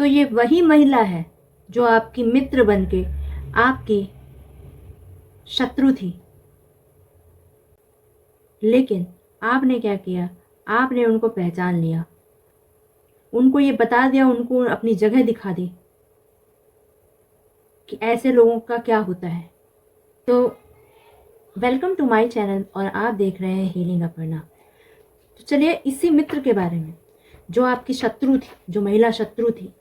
तो ये वही महिला है जो आपकी मित्र बनके आपकी शत्रु थी। लेकिन आपने क्या किया, आपने उनको पहचान लिया, उनको ये बता दिया, उनको अपनी जगह दिखा दी कि ऐसे लोगों का क्या होता है। तो वेलकम टू माय चैनल और आप देख रहे हैं हीलिंग अपर्णा। तो चलिए इसी मित्र के बारे में, जो आपकी शत्रु थी, जो महिला शत्रु थी,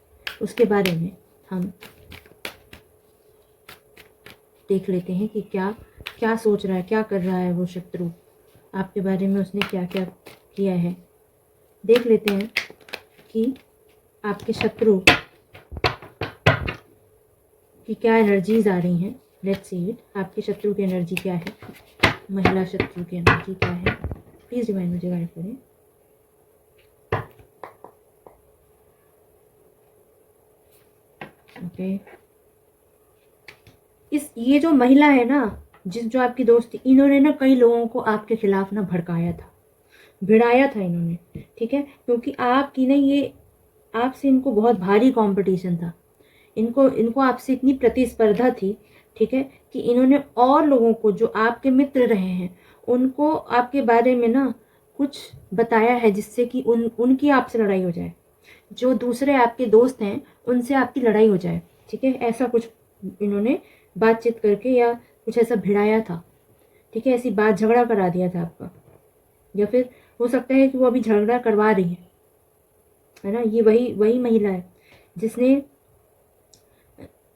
उसके बारे में हम देख लेते हैं कि क्या क्या सोच रहा है, क्या कर रहा है वो शत्रु, आपके बारे में उसने क्या क्या किया है। देख लेते हैं कि आपके शत्रु की क्या एनर्जीज आ रही हैं। Let's see it. आपके शत्रु की एनर्जी क्या है, महिला शत्रु की एनर्जी क्या है। प्लीज़ डिवाइन मुझे गाइड करें। ओके, ये जो महिला है ना, जो आपकी दोस्त थी, इन्होंने ना कई लोगों को आपके खिलाफ ना भड़काया था, भिड़ाया था इन्होंने, ठीक है। क्योंकि आपकी ना ये, आपसे इनको बहुत भारी कंपटीशन था, इनको आपसे इतनी प्रतिस्पर्धा थी, ठीक है, कि इन्होंने और लोगों को जो आपके मित्र रहे हैं उनको आपके बारे में ना कुछ बताया है, जिससे कि उनकी आपसे लड़ाई हो जाए, जो दूसरे आपके दोस्त हैं उनसे आपकी लड़ाई हो जाए, ठीक है। ऐसा कुछ इन्होंने बातचीत करके या कुछ ऐसा भिड़ाया था, ठीक है। ऐसी बात झगड़ा करा दिया था आपका, या फिर हो सकता है कि वो अभी झगड़ा करवा रही है ना। ये वही वही महिला है जिसने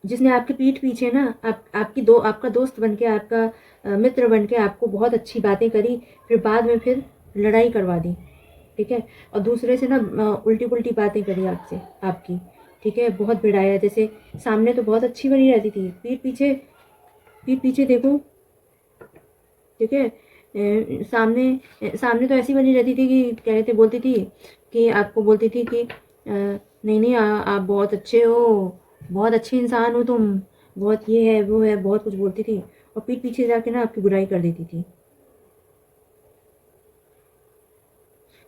जिसने आपके पीठ पीछे ना आपका दोस्त बनके, आपका मित्र बनके आपको बहुत अच्छी बातें करी, फिर बाद में फिर लड़ाई करवा दी, ठीक है। और दूसरे से ना उल्टी पुल्टी बातें करी आपसे, आपकी, ठीक है। बहुत भिड़ाया, जैसे सामने तो बहुत अच्छी बनी रहती थी, पीठ पीछे देखो, ठीक है। सामने सामने तो ऐसी बनी रहती थी कि क्या कहते, बोलती थी कि आपको बोलती थी कि नहीं नहीं आप बहुत अच्छे हो, बहुत अच्छे इंसान हो तुम, बहुत ये है वो है, बहुत कुछ बोलती थी, और पीठ पीछे जाके ना आपकी बुराई कर देती थी।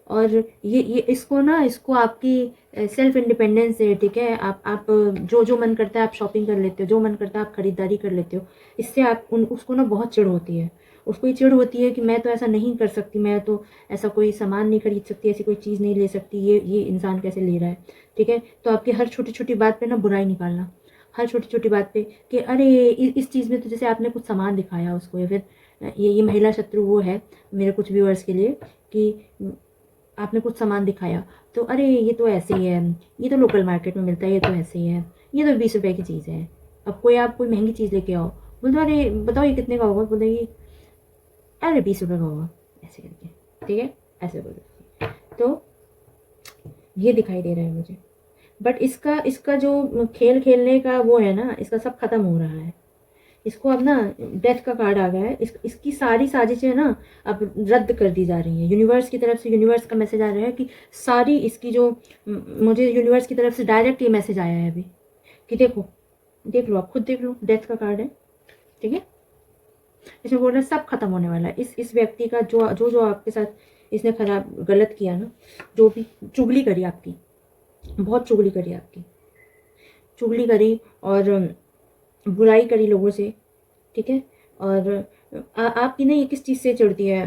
और ये इसको आपकी सेल्फ इंडिपेंडेंस है, ठीक है। आप जो मन करता है आप शॉपिंग कर लेते हो, जो मन करता है आप खरीदारी कर लेते हो। इससे उसको ना बहुत चिढ़ होती है, उसको ये चिढ़ होती है कि मैं तो ऐसा नहीं कर सकती, मैं तो ऐसा कोई सामान नहीं खरीद सकती, ऐसी कोई चीज़ नहीं ले सकती, ये इंसान कैसे ले रहा है, ठीक है। तो आपकी हर छोटी छोटी बात पे ना बुराई निकालना, हर छोटी छोटी बात पे कि अरे इस चीज़ में तो, जैसे आपने कुछ सामान दिखाया उसको, या फिर ये महिला शत्रु वो है मेरे कुछ व्यूअर्स के लिए, कि आपने कुछ सामान दिखाया तो अरे ये तो ऐसे ही है, ये तो लोकल मार्केट में मिलता है, ये तो ऐसे ही है, ये तो 20 रुपए की चीज़ है। अब आप कोई महंगी चीज़ लेके आओ, बोलते अरे बताओ ये कितने का होगा, बोलते ये अरे 20 रुपए का होगा, ऐसे करके, ठीक है, ऐसे बोलते। तो ये दिखाई दे रहा है मुझे, बट इसका इसका जो खेल खेलने का वो है ना, इसका सब खत्म हो रहा है। इसको अब ना डेथ का कार्ड आ गया है, इसकी सारी साजिशें ना अब रद्द कर दी जा रही हैं। यूनिवर्स की तरफ से, यूनिवर्स का मैसेज आ रहा है कि सारी इसकी जो, मुझे यूनिवर्स की तरफ से डायरेक्ट ये मैसेज आया है अभी कि देखो, देख लो, आप खुद देख लो, डेथ का कार्ड है, ठीक है। इसमें बोल रहे हैं सब खत्म होने वाला है। इस व्यक्ति का जो आपके साथ इसने खराब गलत किया ना, जो भी चुगली करी आपकी, बहुत चुगली करी आपकी, चुगली करी और बुराई करी लोगों से, ठीक है। और आपकी ना ये किस चीज़ से चिढ़ती है,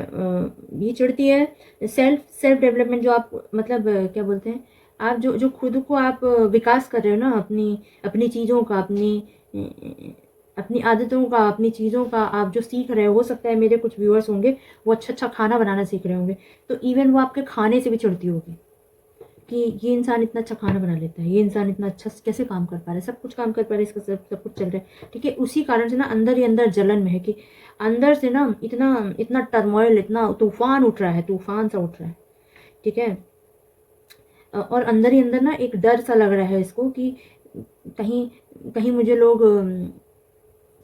ये चिढ़ती है सेल्फ डेवलपमेंट, जो आप मतलब क्या बोलते हैं, आप जो खुद को आप विकास कर रहे हो ना, अपनी अपनी चीज़ों का, अपनी आदतों का, अपनी चीज़ों का आप जो सीख रहे हो सकता है मेरे कुछ व्यूअर्स होंगे वो अच्छा अच्छा खाना बनाना सीख रहे होंगे, तो इवन वो आपके खाने से भी चिढ़ती होगी कि ये इंसान इतना अच्छा खाना बना लेता है, ये इंसान इतना अच्छा कैसे काम कर पा रहा है, सब कुछ काम कर पा रहा है, इसका सब कुछ चल रहा है, ठीक है। उसी कारण से ना अंदर ही अंदर जलन में है कि अंदर से ना इतना इतना टर्मोइल, इतना तूफान उठ रहा है, तूफान सा उठ रहा है, ठीक है। और अंदर ही अंदर ना एक डर सा लग रहा है इसको कि कहीं कहीं मुझे लोग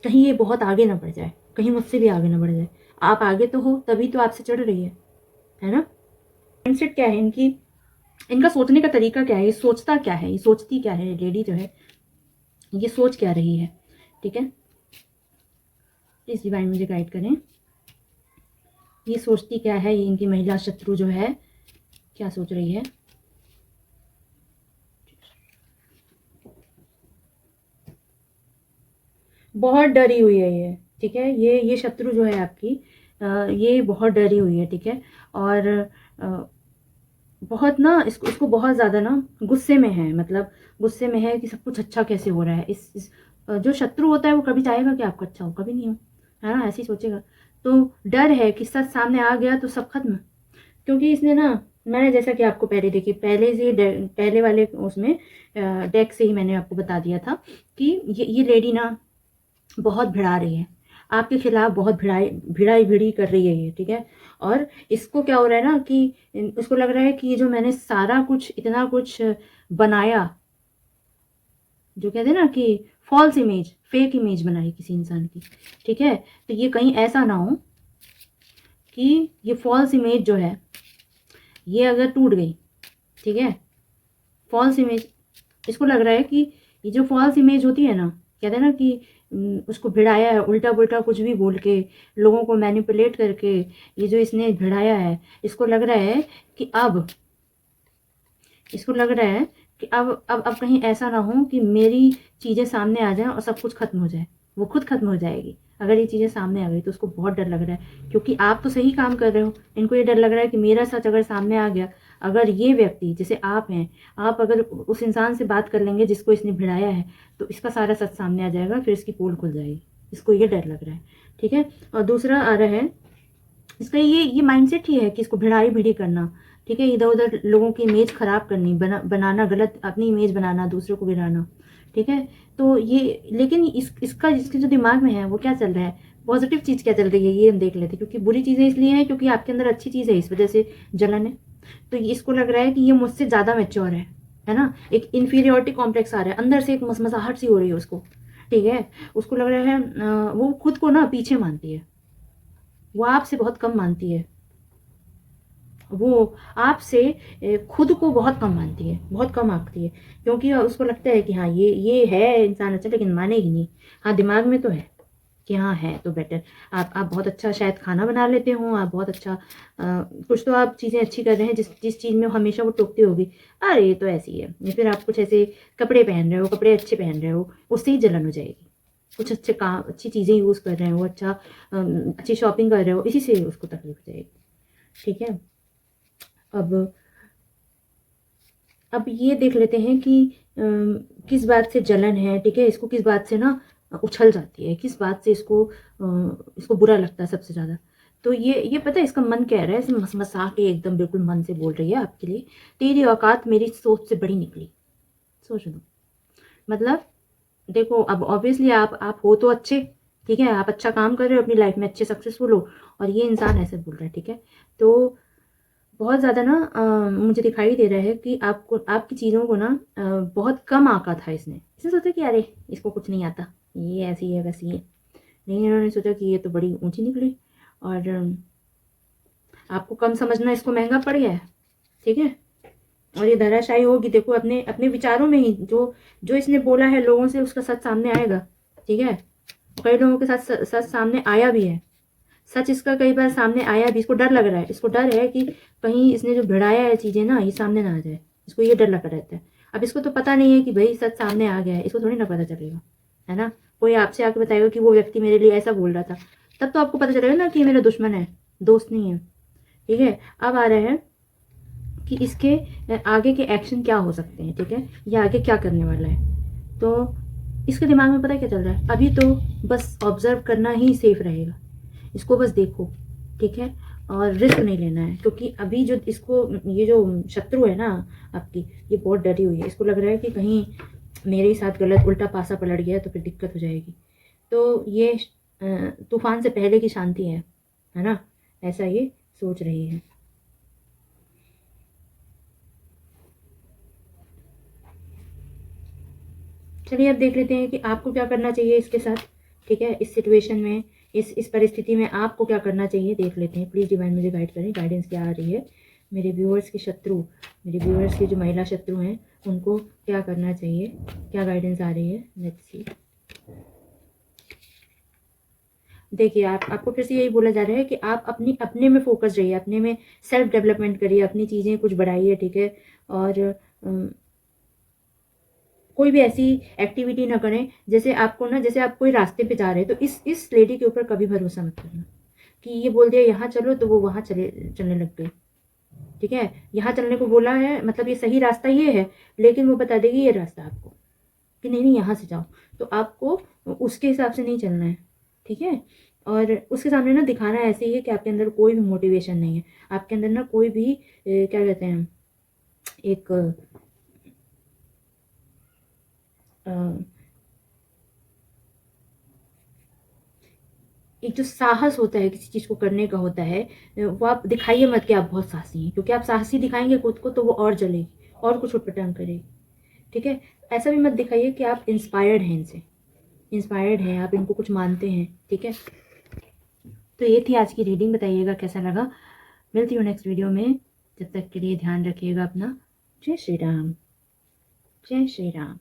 कहीं ये बहुत आगे ना बढ़ जाए, कहीं मुझसे भी आगे ना बढ़ जाए। आप आगे तो हो तभी तो आपसे चढ़ रही है ना। माइंडसेट क्या है इनकी, इनका सोचने का तरीका क्या है, ये सोचता क्या है, ये सोचती क्या है, लेडी जो है ये सोच क्या रही है, ठीक है। प्लीज डिवाइन मुझे गाइड करें, ये सोचती क्या है, ये इनकी महिला शत्रु जो है क्या सोच रही है। बहुत डरी हुई है ये, ठीक है। ये शत्रु जो है आपकी, ये बहुत डरी हुई है, ठीक है। और अ, बहुत ना इसको इसको बहुत ज़्यादा ना गुस्से में है, मतलब गुस्से में है कि सब कुछ अच्छा कैसे हो रहा है। जो शत्रु होता है वो कभी चाहेगा कि आपका अच्छा हो, कभी नहीं हो, है ना, ऐसे ही सोचेगा। तो डर है कि सच सामने आ गया तो सब खत्म, क्योंकि इसने ना, मैंने जैसा कि आपको पहले देखिए, पहले से पहले वाले उसमें डेक से ही मैंने आपको बता दिया था कि ये लेडी ना बहुत भिड़ा रही है आपके खिलाफ, बहुत भिड़ाई भिड़ी कर रही है ये, ठीक है। और इसको क्या हो रहा है ना कि उसको लग रहा है कि ये जो मैंने सारा कुछ इतना कुछ बनाया, जो कहते हैं ना कि फॉल्स इमेज, फेक इमेज बनाई किसी इंसान की, ठीक है। तो ये कहीं ऐसा ना हो कि ये फॉल्स इमेज जो है ये अगर टूट गई, ठीक है, फॉल्स इमेज, इसको लग रहा है कि ये जो फॉल्स इमेज होती है ना, कहते हैं ना कि उसको भिड़ाया है उल्टा पुल्टा कुछ भी बोल के, लोगों को मैनिपुलेट करके, ये जो इसने भिड़ाया है, इसको लग रहा है कि अब, इसको लग रहा है कि अब कहीं ऐसा ना हो कि मेरी चीज़ें सामने आ जाएं और सब कुछ खत्म हो जाए। वो खुद खत्म हो जाएगी अगर ये चीज़ें सामने आ गई, तो उसको बहुत डर लग रहा है, क्योंकि आप तो सही काम कर रहे हो, इनको ये डर लग रहा है कि मेरा सच अगर सामने आ गया, अगर ये व्यक्ति जैसे आप हैं, आप अगर उस इंसान से बात कर लेंगे जिसको इसने भिड़ाया है, तो इसका सारा सच सामने आ जाएगा, फिर इसकी पोल खुल जाएगी। इसको ये डर लग रहा है, ठीक है। और दूसरा आ रहा है इसका, ये माइंडसेट ही है कि इसको भिड़ाई भिड़ी करना, ठीक है, इधर उधर लोगों की इमेज खराब करनी, बनाना गलत, अपनी इमेज बनाना, दूसरों को गिराना, ठीक है। तो ये, लेकिन इसका इसके जो दिमाग में है वो क्या चल रहा है, पॉजिटिव चीज़ क्या चल रही है, ये हम देख लेते हैं। क्योंकि बुरी चीज़ें इसलिए हैं क्योंकि आपके अंदर अच्छी चीज़ है, इस वजह से जलन है। तो इसको लग रहा है कि ये मुझसे ज़्यादा मैच्योर है ना। एक इन्फीरियोरिटी कॉम्प्लेक्स आ रहा है अंदर से, एक मसमसाहट सी हो रही है उसको, ठीक है। उसको लग रहा है वो खुद को ना पीछे मानती है, वो आपसे बहुत कम मानती है, वो आपसे खुद को बहुत कम मानती है, बहुत कम आंकती है। क्योंकि उसको लगता है कि हाँ ये है इंसान अच्छा, लेकिन मानेगी नहीं। हाँ, दिमाग में तो है कि हाँ है तो बेटर, आप बहुत अच्छा शायद खाना बना लेते हो, आप बहुत अच्छा कुछ तो आप चीज़ें अच्छी कर रहे हैं, जिस जिस चीज़ में हमेशा वो टोकती होगी, अरे ये तो ऐसी है। या फिर आप कुछ ऐसे कपड़े पहन रहे हो, कपड़े अच्छे पहन रहे हो, उससे ही जलन हो जाएगी। कुछ अच्छे काम, अच्छी चीज़ें यूज़ कर रहे हो, अच्छा अच्छी शॉपिंग कर रहे हो, इसी से उसको तकलीफ हो जाएगी, ठीक है। अब अब ये देख लेते हैं कि किस बात से जलन है, ठीक है। इसको किस बात से ना उछल जाती है, किस बात से इसको बुरा लगता है सबसे ज़्यादा। तो ये पता है इसका मन कह रहा है, इसे मसा के एकदम बिल्कुल मन से बोल रही है आपके लिए, तेरी औकात मेरी सोच से बड़ी निकली। सोच लो, मतलब देखो, अब ऑब्वियसली आप हो तो अच्छे, ठीक है, आप अच्छा काम कर रहे हो, अपनी लाइफ में अच्छे सक्सेसफुल हो, और ये इंसान ऐसे बोल रहा है, ठीक है। तो बहुत ज़्यादा ना मुझे दिखाई दे रहा है कि आपको आपकी चीज़ों को ना बहुत कम आँका था इसने। इसने सोचा कि अरे इसको कुछ नहीं आता, ये ऐसी है वैसी है। लेकिन इन्होंने सोचा कि ये तो बड़ी ऊँची निकली, और आपको कम समझना इसको महँगा पड़ गया है, ठीक है। और ये धराशायी होगी, देखो अपने अपने विचारों में ही, जो जो इसने बोला है लोगों से, उसका सच सामने आएगा, ठीक है। कई लोगों के साथ सच सामने आया भी है, सच इसका कई बार सामने आया भी। इसको डर लग रहा है, इसको डर है कि कहीं इसने जो भिड़ाया है चीज़ें ना, ये सामने ना आ जाए, इसको ये डर लगा रहता है। अब इसको तो पता नहीं है कि भाई सच सामने आ गया है, इसको थोड़ी ना पता चलेगा, है ना। कोई आपसे आके बताएगा कि वो व्यक्ति मेरे लिए ऐसा बोल रहा था, तब तो आपको पता चलेगा ना कि ये मेरा दुश्मन है, दोस्त नहीं है, ठीक है। अब आ रहा है कि इसके आगे के एक्शन क्या हो सकते हैं, ठीक है, ये आगे क्या करने वाला है। तो इसके दिमाग में पता है क्या चल रहा है, अभी तो बस ऑब्जर्व करना ही सेफ रहेगा, इसको बस देखो, ठीक है, और रिस्क नहीं लेना है। क्योंकि अभी जो इसको, ये जो शत्रु है ना आपकी, ये बहुत डरी हुई है, इसको लग रहा है कि कहीं मेरे ही साथ गलत उल्टा पासा पलट गया तो फिर दिक्कत हो जाएगी। तो ये तूफान से पहले की शांति है ना, ऐसा ये सोच रही है। चलिए अब देख लेते हैं कि आपको क्या करना चाहिए इसके साथ, ठीक है, इस सिचुएशन में, इस परिस्थिति में आपको क्या करना चाहिए, देख लेते हैं। प्लीज़ डिवाइन मुझे गाइड करें, गाइडेंस क्या आ रही है। मेरे व्यूअर्स के शत्रु, मेरे व्यूअर्स की जो महिला शत्रु हैं, उनको क्या करना चाहिए, क्या गाइडेंस आ रही है, लेट्स सी। देखिए, आपको फिर से यही बोला जा रहा है कि आप अपने में फोकस रहिए, अपने में सेल्फ डेवलपमेंट करिए, अपनी चीज़ें कुछ बढ़ाइए, ठीक है। और कोई भी ऐसी एक्टिविटी ना करें जैसे आपको ना, जैसे आप कोई रास्ते पे जा रहे हैं तो इस लेडी के ऊपर कभी भरोसा मत करना कि ये बोल दिया यहाँ चलो तो वो वहाँ चलने लग गई। ठीक है, यहाँ चलने को बोला है, मतलब ये सही रास्ता ये है, लेकिन वो बता देगी ये रास्ता आपको कि नहीं नहीं यहाँ से जाओ, तो आपको उसके हिसाब से नहीं चलना है। ठीक है, और उसके सामने ना दिखाना ऐसे ही है कि आपके अंदर कोई भी मोटिवेशन नहीं है, आपके अंदर ना कोई भी क्या कहते हैं, एक अ, एक जो साहस होता है किसी चीज़ को करने का होता है, वो आप दिखाइए मत कि आप बहुत साहसी हैं, क्योंकि आप साहसी दिखाएंगे खुद को तो वो और जलेगी और कुछ उटपटांग करेगी। ठीक है, ऐसा भी मत दिखाइए कि आप इंस्पायर्ड हैं इनसे, इंस्पायर्ड हैं आप, इनको कुछ मानते हैं। ठीक है, तो ये थी आज की रीडिंग, बताइएगा कैसा लगा। मिलती हूँ नेक्स्ट वीडियो में, जब तक के लिए ध्यान रखिएगा अपना। जय श्री राम, जय श्री राम।